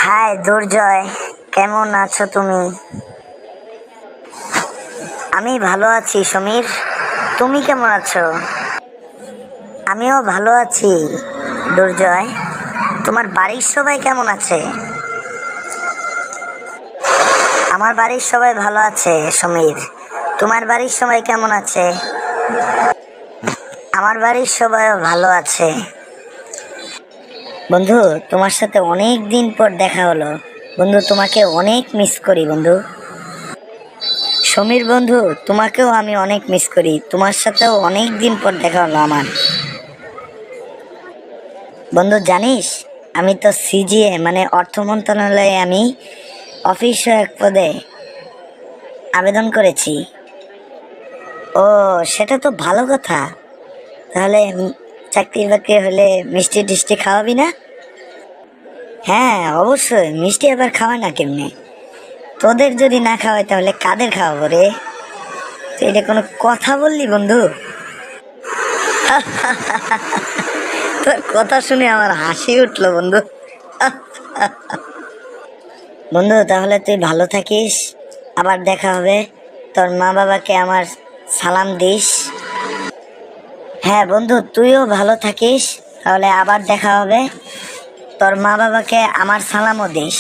High দুর্জয়, কেমন আছো তুমি? আমি ভালো আছি সমীর। তুমি কেমন আছো? আমিও ভালো আছি দুর্জয়। তোমার বাড়ির সবাই কেমন আছে? আমার বাড়ির সবাই ভালো আছে সমীর। তোমার বাড়ির সবাই কেমন আছে? আমার বাড়ির সবাইও ভালো আছে। বন্ধু, তোমার সাথে অনেক দিন পর দেখা হলো। বন্ধু, তোমাকে অনেক মিস করি বন্ধু। সমীর বন্ধু, তোমাকেও আমি অনেক মিস করি। তোমার সাথেও অনেক দিন পর দেখা হলো আমার। বন্ধু জানিস, আমি তো সিজিএ মানে অর্থ মন্ত্রণালয়ে আমি অফিস সহায়ক পদে আবেদন করেছি। ও, সেটা তো ভালো কথা। তাহলে চাকরি বাকরি হলে মিষ্টি টিষ্টি খাওয়াবি না? হ্যাঁ অবশ্যই, মিষ্টি আবার খাওয়ায় না কেমনে? তোদের যদি না খাওয়াই তাহলে কাদের খাওয়াবো রে? তো এটা কোনো কথা বললি বন্ধু? তোর কথা শুনে আমার হাসি উঠলো বন্ধু। বন্ধু তাহলে তুই ভালো থাকিস, আবার দেখা হবে। তোর মা বাবাকে আমার সালাম দিস। হ্যাঁ বন্ধু, তুইও ভালো থাকিস, তাহলে আবার দেখা হবে। তোর মা বাবাকে আমার সালামও দিস।